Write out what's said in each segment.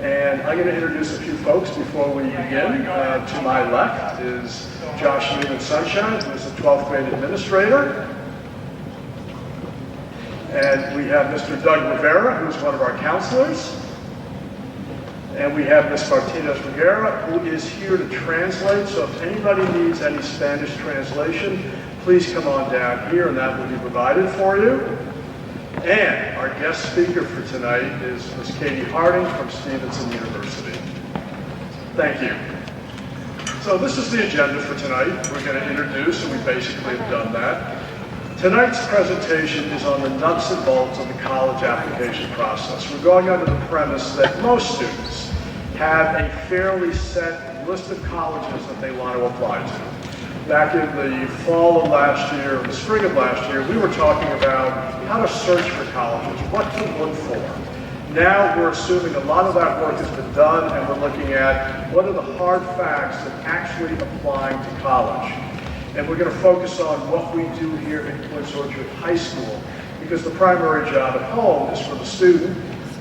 And I'm going to introduce a few folks before we begin. To my left is Josh Newman Sunshine, who is a 12th grade administrator. And we have Mr. Doug Rivera, who is one of our counselors. And we have Ms. Martinez Rivera, who is here to translate. So if anybody needs any Spanish translation, please come on down here and that will be provided for you. And our guest speaker for tonight is Ms. Katie Harding from Stevenson University. Thank you. So this is the agenda for tonight. We're going to introduce, and we basically have done that. Tonight's presentation is on the nuts and bolts of the college application process. We're going under the premise that most students have a fairly set list of colleges that they want to apply to. Back in the fall of last year, the spring of last year, we were talking about how to search for colleges, what to look for. Now we're assuming a lot of that work has been done, and we're looking at what are the hard facts of actually applying to college. And we're going to focus on what we do here at Quince Orchard High School, because the primary job at home is for the student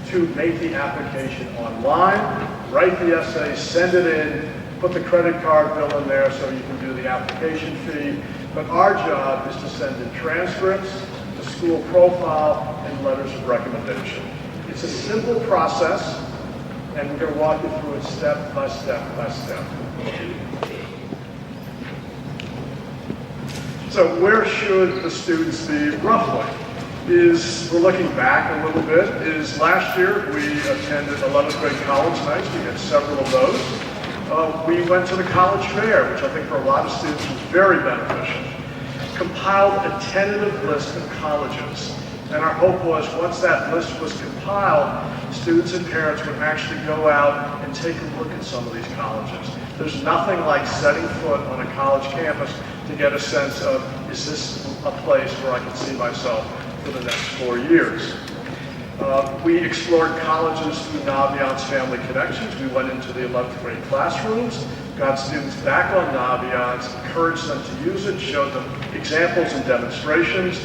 to make the application online, write the essay, send it in, put the credit card bill in there so you can do the application fee. But our job is to send in transcripts, the school profile, and letters of recommendation. It's a simple process, and we're going to walk you through it step by step by step. So where should the students be roughly? We're looking back a little bit, last year we attended 11th grade college nights. We had several of those. We went to the college fair, which I think for a lot of students was very beneficial. Compiled a tentative list of colleges. And our hope was once that list was compiled, students and parents would actually go out and take a look at some of these colleges. There's nothing like setting foot on a college campus to get a sense of, is this a place where I can see myself for the next 4 years? We explored colleges through Naviance Family Connections. We went into the 11th grade classrooms, got students back on Naviance, encouraged them to use it, showed them examples and demonstrations.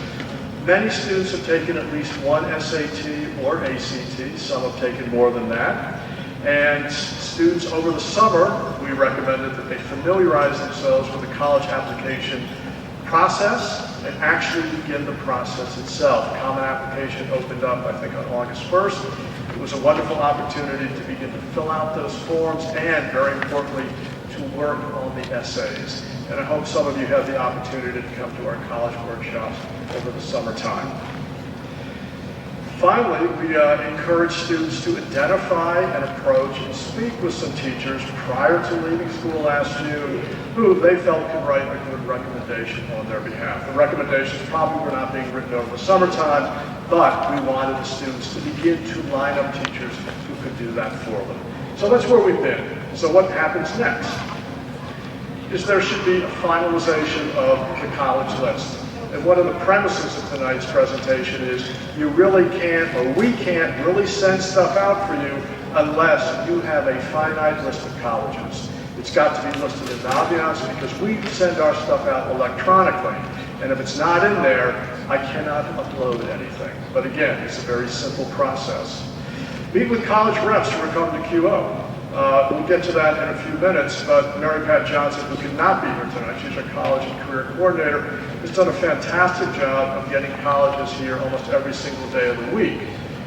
Many students have taken at least one SAT or ACT. Some have taken more than that. And students over the summer, we recommended that they familiarize themselves with the college application process and actually begin the process itself. Common Application opened up, I think, on August 1st. It was a wonderful opportunity to begin to fill out those forms and, very importantly, to work on the essays. And I hope some of you have the opportunity to come to our college workshops over the summertime. Finally, we encourage students to identify and approach and speak with some teachers prior to leaving school last June who they felt could write a good recommendation on their behalf. The recommendations probably were not being written over the summertime, but we wanted the students to begin to line up teachers who could do that for them. So that's where we've been. So what happens next is there should be a finalization of the college list. And one of the premises of tonight's presentation is you really can't, or we can't really send stuff out for you unless you have a finite list of colleges. It's got to be listed in Naviance because we send our stuff out electronically. And if it's not in there, I cannot upload anything. But again, it's a very simple process. Meet with college reps who are coming to QO. We'll get to that in a few minutes, but Mary Pat Johnson, who could not be here tonight, she's our college and career coordinator, has done a fantastic job of getting colleges here almost every single day of the week.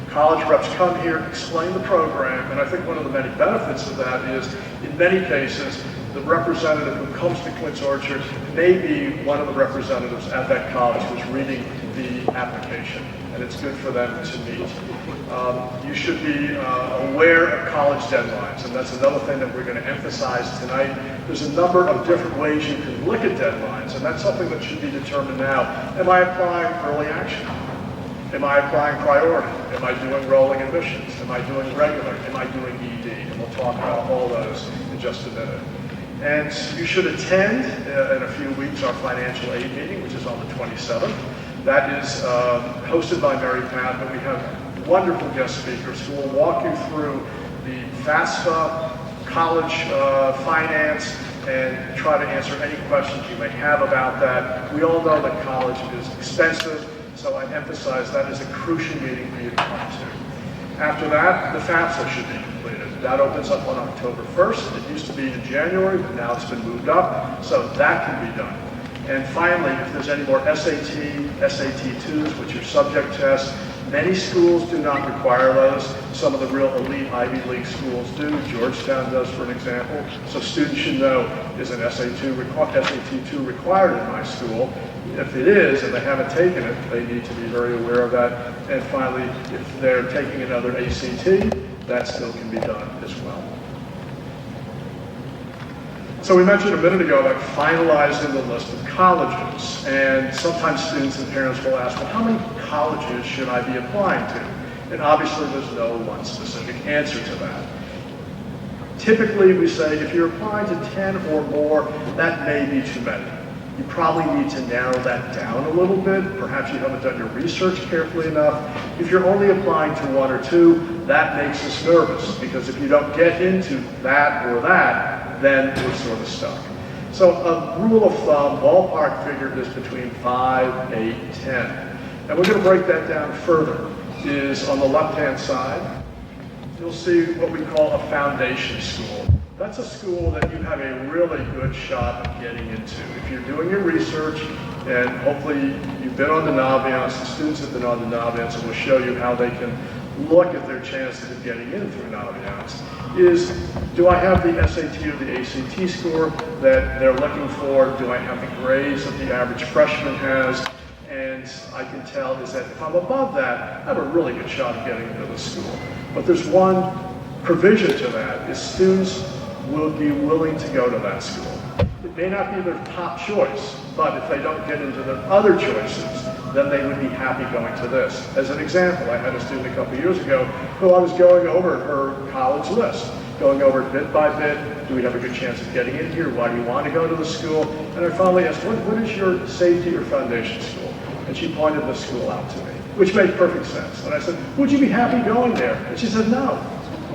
College reps come here, explain the program, and I think one of the many benefits of that is, in many cases, the representative who comes to Quince Orchard may be one of the representatives at that college who's reading the application, and it's good for them to meet. You should be aware of college deadlines, and that's another thing that we're going to emphasize tonight. There's a number of different ways you can look at deadlines, and that's something that should be determined now. Am I applying early action? Am I applying priority? Am I doing rolling admissions? Am I doing regular? Am I doing ED? And we'll talk about all those in just a minute. And you should attend in a few weeks our financial aid meeting, which is on the 27th. That is hosted by Mary Pat, but we have wonderful guest speakers who will walk you through the FAFSA, college finance, and try to answer any questions you may have about that. We all know that college is expensive, so I emphasize that is a crucial meeting for you to come to. After that, the FAFSA should be completed. That opens up on October 1st. It used to be in January, but now it's been moved up, so that can be done. And finally, if there's any more SAT, SAT-2s, which are subject tests, many schools do not require those. Some of the real elite Ivy League schools do. Georgetown does, for an example. So students should know, is an SAT-2 required in my school? If it is, and they haven't taken it, they need to be very aware of that. And finally, if they're taking another ACT, that still can be done as well. So we mentioned a minute ago about finalizing the list of colleges, and sometimes students and parents will ask, well, how many colleges should I be applying to? And obviously there's no one specific answer to that. Typically we say if you're applying to 10 or more, that may be too many. You probably need to narrow that down a little bit. Perhaps you haven't done your research carefully enough. If you're only applying to 1 or 2, that makes us nervous, because if you don't get into that or that, then we're sort of stuck. So a rule of thumb, ballpark figure, is between 5, 8, 10. And we're going to break that down further. Is on the left-hand side, you'll see what we call a foundation school. That's a school that you have a really good shot of getting into. If you're doing your research, and hopefully you've been on the Naviance, the students have been on the Naviance, and we'll show you how they can look at their chances of getting in through Naviance, is do I have the SAT or the ACT score that they're looking for? Do I have the grades that the average freshman has? And I can tell is that if I'm above that, I have a really good shot of getting into the school. But there's one provision to that, is students will be willing to go to that school. It may not be their top choice, but if they don't get into their other choices, then they would be happy going to this. As an example, I had a student a couple years ago who I was going over her college list, going over it bit by bit. Do we have a good chance of getting in here? Why do you want to go to the school? And I finally asked, what is your safety or foundation school? And she pointed the school out to me, which made perfect sense. And I said, would you be happy going there? And she said, no.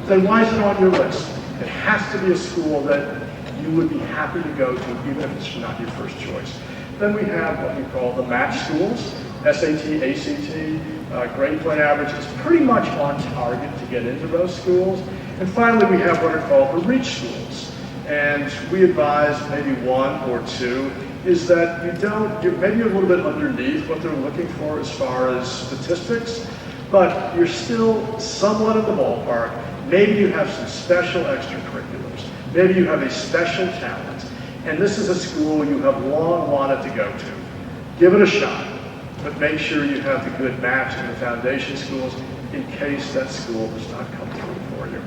Then why is it on your list? It has to be a school that you would be happy to go to, even if it's not your first choice. Then we have what we call the match schools, SAT, ACT, grade point average is pretty much on target to get into those schools. And finally, we have what are called the reach schools. And we advise maybe 1 or 2 is that you're maybe a little bit underneath what they're looking for as far as statistics, but you're still somewhat in the ballpark. Maybe you have some special extracurriculars. Maybe you have a special talent. And this is a school you have long wanted to go to. Give it a shot, but make sure you have the good match in the foundation schools in case that school does not come through for you.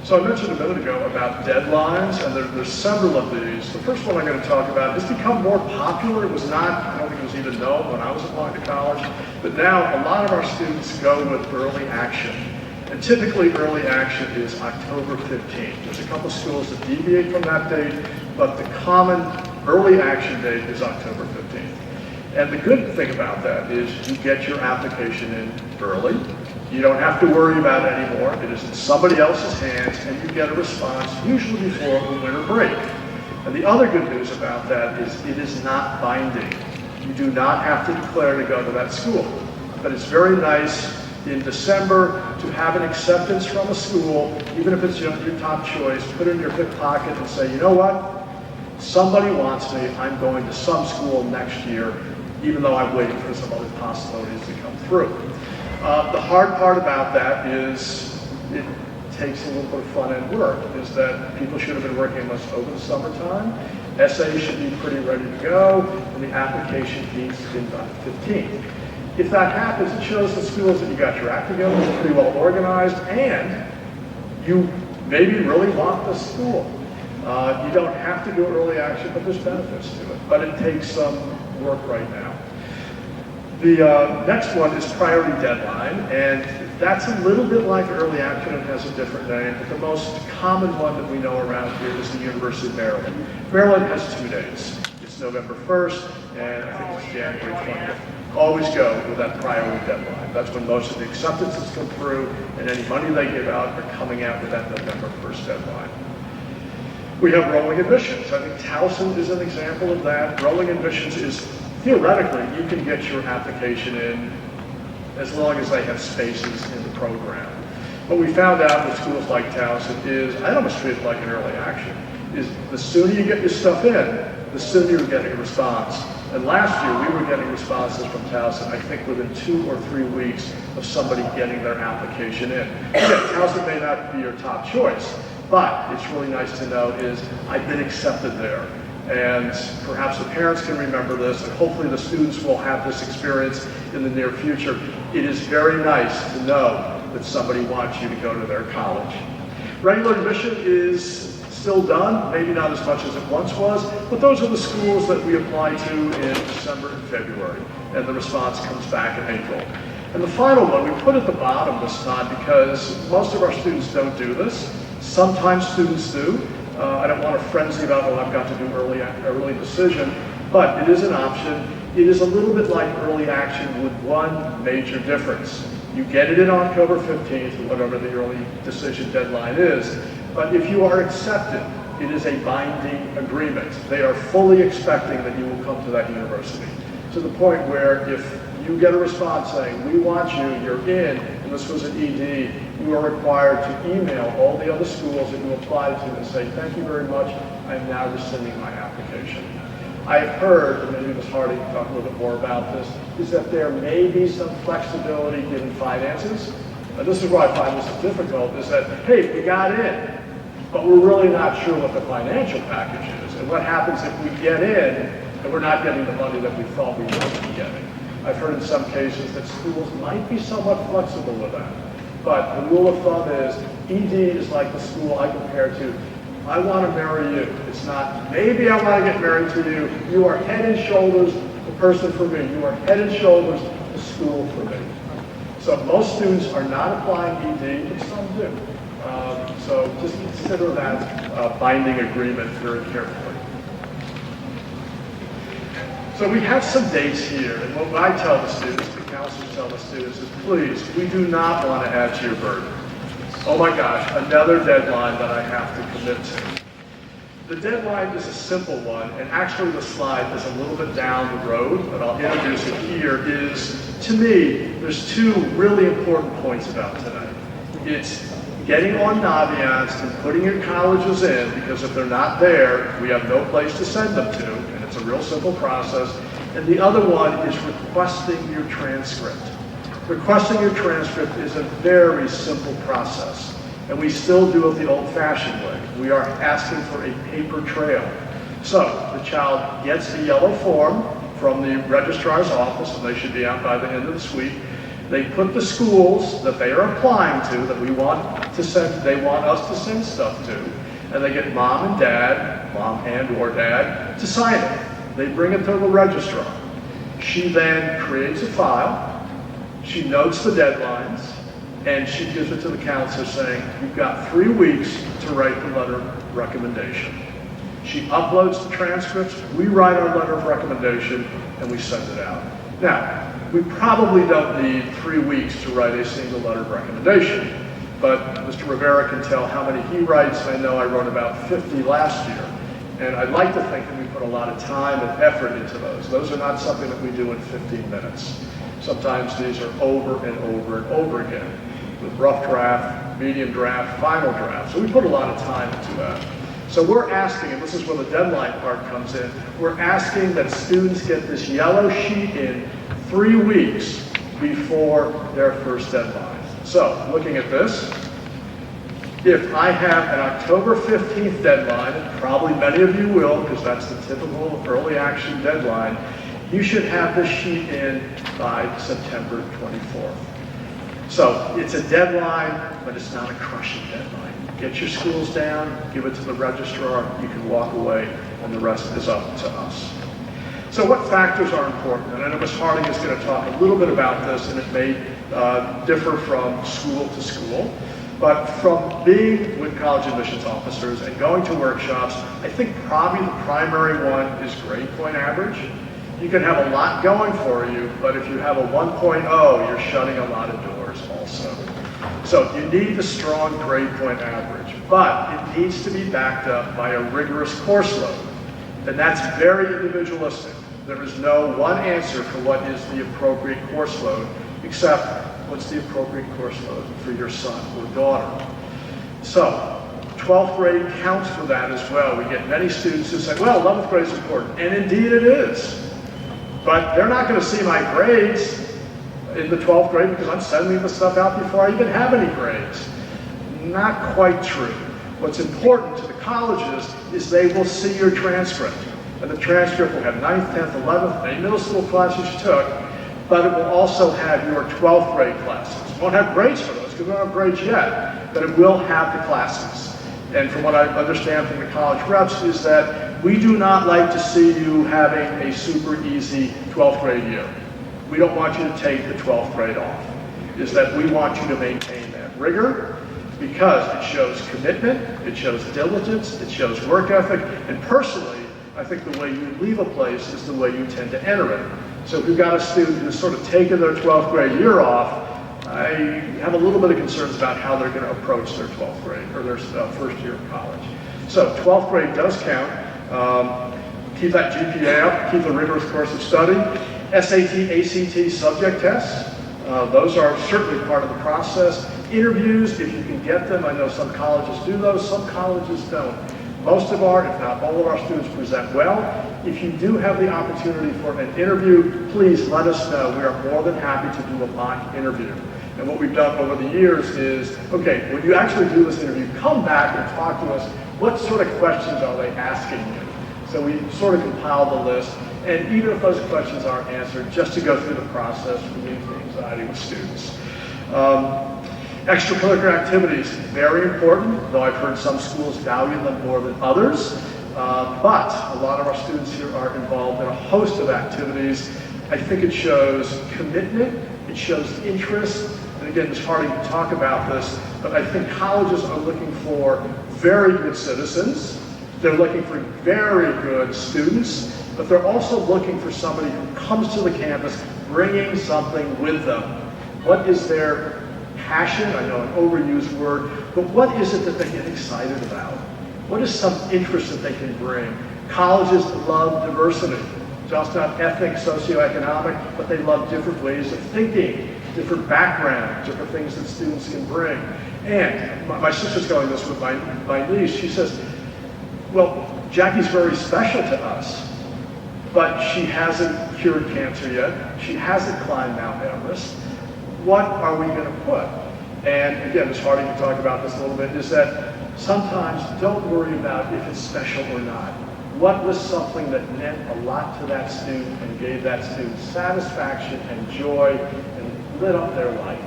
So I mentioned a minute ago about deadlines, and there's several of these. The first one I'm going to talk about has become more popular. It was not, I don't think it was even known when I was applying to college, but now a lot of our students go with early action. And typically early action is October 15th. There's a couple schools that deviate from that date, but the common early action date is October 15th. And the good thing about that is you get your application in early. You don't have to worry about it anymore. It is in somebody else's hands, and you get a response usually before the winter break. And the other good news about that is it is not binding. You do not have to declare to go to that school. But it's very nice in December to have an acceptance from a school, even if it's your top choice, put it in your hip pocket and say, you know what? Somebody wants me. I'm going to some school next year, even though I'm waiting for some other possibilities to come through. The hard part about that is it takes a little bit of fun and work, is that people should have been working on this over the summertime. Essays should be pretty ready to go, and the application needs to be done 15th. If that happens, it shows the schools that you got your act together, it's pretty well organized, and you maybe really want the school. You don't have to do early action, but there's benefits to it. But it takes some work right now. The next one is priority deadline, and that's a little bit like early action. It has a different name, but the most common one that we know around here is the University of Maryland. Maryland has 2 days. It's November 1st, and I think it's January 20th. Always go with that priority deadline. That's when most of the acceptances come through, and any money they give out are coming out with that November 1st deadline. We have rolling admissions. I think Towson is an example of that. Rolling admissions is, theoretically, you can get your application in as long as they have spaces in the program. What we found out with schools like Towson is, I almost treat it like an early action, is the sooner you get your stuff in, the sooner you're getting a response. And last year, we were getting responses from Towson, I think within 2 or 3 weeks of somebody getting their application in. Again, Towson may not be your top choice, but it's really nice to know is, I've been accepted there. And perhaps the parents can remember this, and hopefully the students will have this experience in the near future. It is very nice to know that somebody wants you to go to their college. Regular admission is still done, maybe not as much as it once was, but those are the schools that we apply to in December and February, and the response comes back in April. And the final one we put at the bottom this time because most of our students don't do this. Sometimes students do. I don't want to frenzy about, well, I've got to do early decision, but it is an option. It is a little bit like early action with one major difference. You get it in October 15th, whatever the early decision deadline is, but if you are accepted, it is a binding agreement. They are fully expecting that you will come to that university. To the point where if you get a response saying, we want you, you're in, and this was an ED, you are required to email all the other schools that you applied to and say, thank you very much, I am now rescinding my application. I have heard, and maybe Ms. Harding can talk a little bit more about this, is that there may be some flexibility given finances. And this is where I find this difficult, is that, hey, we got in, but we're really not sure what the financial package is. And what happens if we get in and we're not getting the money that we thought we would be getting? I've heard in some cases that schools might be somewhat flexible with that. But the rule of thumb is, ED is like the school I compare to. I want to marry you. It's not, maybe I want to get married to you. You are head and shoulders the person for me. You are head and shoulders the school for me. So most students are not applying ED, but some do. So just consider that binding agreement very carefully. So we have some dates here, and what I tell the students, the counselors tell the students is, please, we do not want to add to your burden. Oh my gosh, another deadline that I have to commit to. The deadline is a simple one, and actually the slide is a little bit down the road, but I'll introduce it here, is, to me, there's two really important points about today. It's getting on Naviance and putting your colleges in, because if they're not there, we have no place to send them to, and it's a real simple process. And the other one is requesting your transcript. Requesting your transcript is a very simple process, and we still do it the old-fashioned way. We are asking for a paper trail. So the child gets a yellow form from the registrar's office, and they should be out by the end of this week. They put the schools that they are applying to, that we want to send, they want us to send stuff to, and they get mom and dad, mom and or dad, to sign it. They bring it to the registrar. She then creates a file. She notes the deadlines, and she gives it to the counselor saying, you've got 3 weeks to write the letter of recommendation. She uploads the transcripts, we write our letter of recommendation, and we send it out. Now, we probably don't need 3 weeks to write a single letter of recommendation, but Mr. Rivera can tell how many he writes. I know I wrote about 50 last year, and I'd like to think that we put a lot of time and effort into those. Those are not something that we do in 15 minutes. Sometimes these are over and over and over again, with rough draft, medium draft, final draft. So we put a lot of time into that. So we're asking, and this is where the deadline part comes in, we're asking that students get this yellow sheet in 3 weeks before their first deadline. So looking at this, if I have an October 15th deadline, and probably many of you will, because that's the typical early action deadline, you should have this sheet in by September 24th. So it's a deadline, but it's not a crushing deadline. Get your schools down, give it to the registrar, you can walk away, and the rest is up to us. So what factors are important? And I know Ms. Harding is going to talk a little bit about this, and it may differ from school to school. But from being with college admissions officers and going to workshops, I think probably the primary one is grade point average. You can have a lot going for you, but if you have a 1.0, you're shutting a lot of doors also. So you need the strong grade point average, but it needs to be backed up by a rigorous course load. And that's very individualistic. There is no one answer for what is the appropriate course load. except what's the appropriate course load for your son or daughter. So 12th grade counts for that as well. We get many students who say, well, 11th grade is important, and indeed it is. But they're not going to see my grades in the 12th grade because I'm sending the stuff out before I even have any grades. Not quite true. What's important to the colleges is they will see your transcript. And the transcript will have 9th, 10th, 11th, any middle school classes you took, but it will also have your 12th grade classes. It won't have grades for those because we don't have grades yet, but it will have the classes. And from what I understand from the college reps is that we do not like to see you having a super easy 12th grade year. We don't want you to take the 12th grade off. Is that we want you to maintain that rigor because it shows commitment, it shows diligence, it shows work ethic, and personally, I think the way you leave a place is the way you tend to enter it. So if you've got a student who's sort of taken their 12th grade year off, I have a little bit of concerns about how they're going to approach their 12th grade or their first year of college. So 12th grade does count. Keep that GPA up, keep a rigorous course of study. SAT, ACT subject tests, those are certainly part of the process. Interviews, if you can get them, I know some colleges do those, some colleges don't. Most of our, if not all of our students present well. If you do have the opportunity for an interview, please let us know. We are more than happy to do a mock interview. And what we've done over the years is, okay, when you actually do this interview, come back and talk to us. What sort of questions are they asking you? So we sort of compile the list. And even if those questions aren't answered, just to go through the process relieves the anxiety with students. Extracurricular activities, very important, though I've heard some schools value them more than others. But a lot of our students here are involved in a host of activities. I think it shows commitment, it shows interest, and again, it's hard to talk about this, but I think colleges are looking for very good citizens. They're looking for very good students, but they're also looking for somebody who comes to the campus bringing something with them. What is their passion? I know an overused word, but what is it that they get excited about? What is some interest that they can bring? Colleges love diversity, just not ethnic, socioeconomic, but they love different ways of thinking, different backgrounds, different things that students can bring. And my sister's going this with my niece. She says, well, Jackie's very special to us, but she hasn't cured cancer yet. She hasn't climbed Mount Everest. What are we going to put? And again, it's hard to talk about this a little bit, is that sometimes don't worry about if it's special or not. What was something that meant a lot to that student and gave that student satisfaction and joy and lit up their life?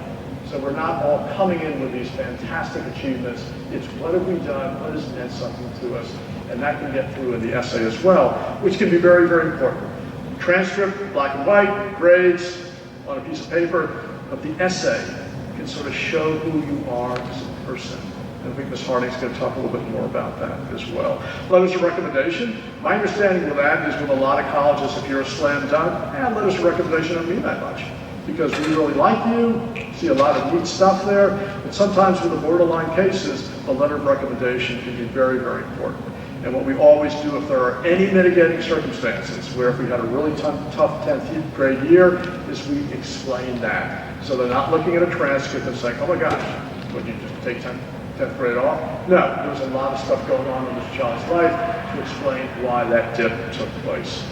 So we're not all coming in with these fantastic achievements. It's what have we done, what has meant something to us, and that can get through in the essay as well, which can be very, very important. Transcript, black and white, grades on a piece of paper, but the essay can sort of show who you are as a person. And I think Ms. Harding's going to talk a little bit more about that as well. Letters of recommendation. My understanding of that is with a lot of colleges, if you're a slam dunk, letters of recommendation don't mean that much. Because we really like you, see a lot of neat stuff there, but sometimes with the borderline cases, a letter of recommendation can be very, very important. And what we always do if there are any mitigating circumstances, where if we had a really tough 10th grade year, is we explain that. So they're not looking at a transcript and saying, oh my gosh, would you just take 10th grade off? No, there's a lot of stuff going on in this child's life to explain why that dip took place.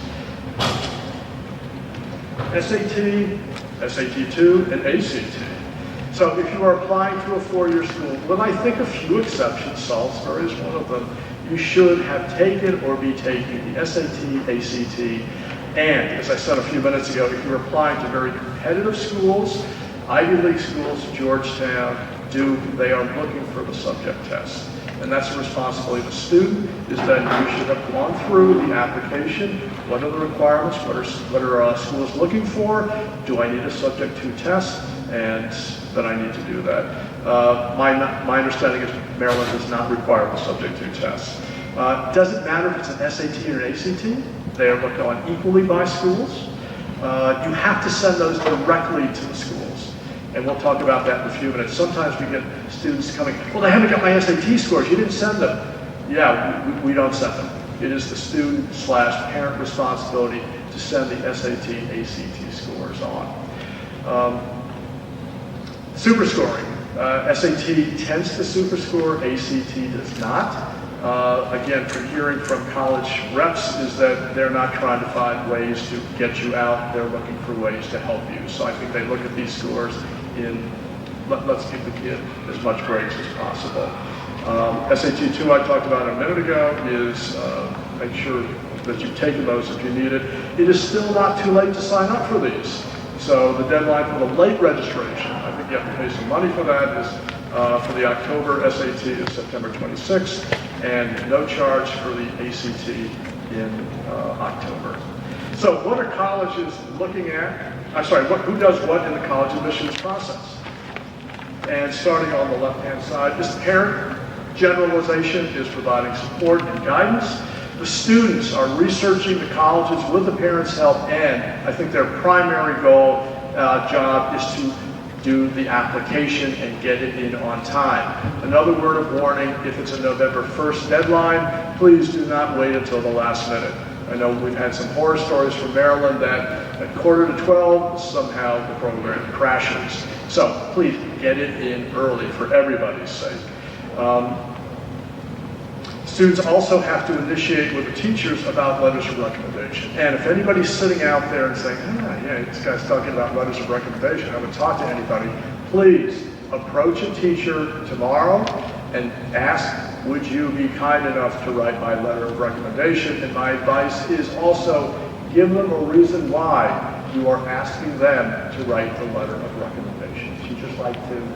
SAT, SAT2, and ACT. So if you are applying to a four-year school, with I think a few exceptions, Salisbury is one of them, you should have taken or be taking the SAT, ACT, and as I said a few minutes ago, if you're applying to very competitive schools, Ivy League schools, Georgetown, Duke, they are looking for the subject test. And that's the responsibility of the student, is that you should have gone through the application. What are the requirements? What are schools looking for? Do I need a subject to test? And then I need to do that. My understanding is Maryland does not require the subject to test. Doesn't matter if it's an SAT or an ACT. They are looked on equally by schools. You have to send those directly to the schools. And we'll talk about that in a few minutes. Sometimes we get students coming, well, I haven't got my SAT scores, you didn't send them. Yeah, we don't send them. It is the student/parent responsibility to send the SAT, ACT scores on. Super scoring. SAT tends to super score, ACT does not. Again, from hearing from college reps is that they're not trying to find ways to get you out, they're looking for ways to help you. So I think they look at these scores in, let's give the kid as much grades as possible. SAT 2 I talked about a minute ago is make sure that you've taken those if you need it. It is still not too late to sign up for these. So the deadline for the late registration, I think you have to pay some money for that, is for the October SAT is September 26th, and no charge for the ACT in October. So what are colleges looking at? I'm sorry, who does what in the college admissions process? And starting on the left-hand side, this parent generalization is providing support and guidance. The students are researching the colleges with the parents' help, and I think their primary goal, job is to do the application and get it in on time. Another word of warning, if it's a November 1st deadline, please do not wait until the last minute. I know we've had some horror stories from Maryland that at 11:45, somehow the program crashes. So please get it in early for everybody's sake. Students also have to initiate with the teachers about letters of recommendation. And if anybody's sitting out there and saying, yeah, this guy's talking about letters of recommendation, I haven't talked to anybody, please approach a teacher tomorrow and ask, would you be kind enough to write my letter of recommendation? And my advice is also give them a reason why you are asking them to write the letter of recommendation. Teachers like to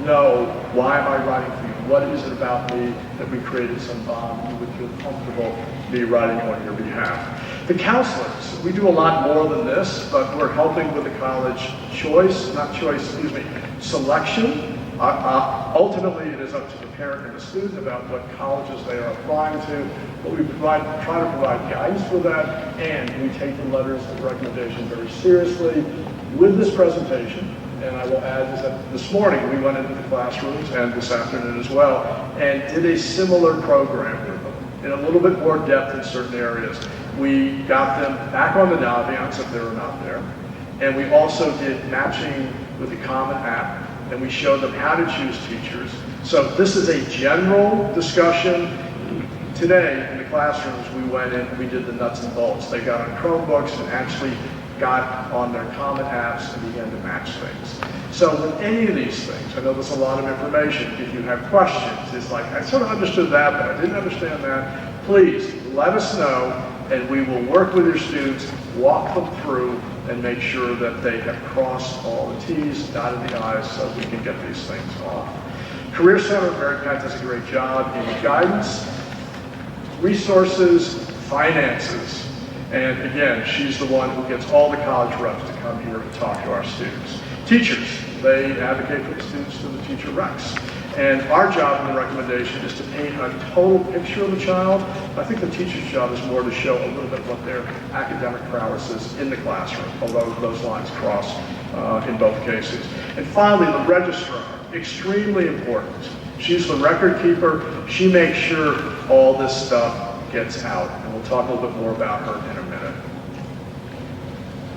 know, why am I writing for you? What is it about me that we created some bond you would feel comfortable me writing on your behalf? The counselors, we do a lot more than this, but we're helping with the college selection. Ultimately, it is up to the parent and the student about what colleges they are applying to, but we try to provide guidance for that, and we take the letters of recommendation very seriously. With this presentation, and I will add is that this morning we went into the classrooms, and this afternoon as well, and did a similar program with them in a little bit more depth in certain areas. We got them back on the Naviance if they were not there, and we also did matching with the Common App, and we showed them how to choose teachers. So this is a general discussion. Today in the classrooms we went in and we did the nuts and bolts. They got on Chromebooks and actually got on their Common Apps and began to match things. So with any of these things, I know there's a lot of information. If you have questions, it's like, I sort of understood that, but I didn't understand that. Please let us know, and we will work with your students, walk them through, and make sure that they have crossed all the T's, dotted the I's, so we can get these things off. Career Center, Mary Pat does a great job in guidance, resources, finances. And again, she's the one who gets all the college reps to come here and talk to our students. Teachers, they advocate for the students to the teacher recs. And our job in the recommendation is to paint a total picture of the child. I think the teacher's job is more to show a little bit what their academic prowess is in the classroom, although those lines cross in both cases. And finally, the registrar, extremely important. She's the record keeper. She makes sure all this stuff gets out. And we'll talk a little bit more about her in a minute.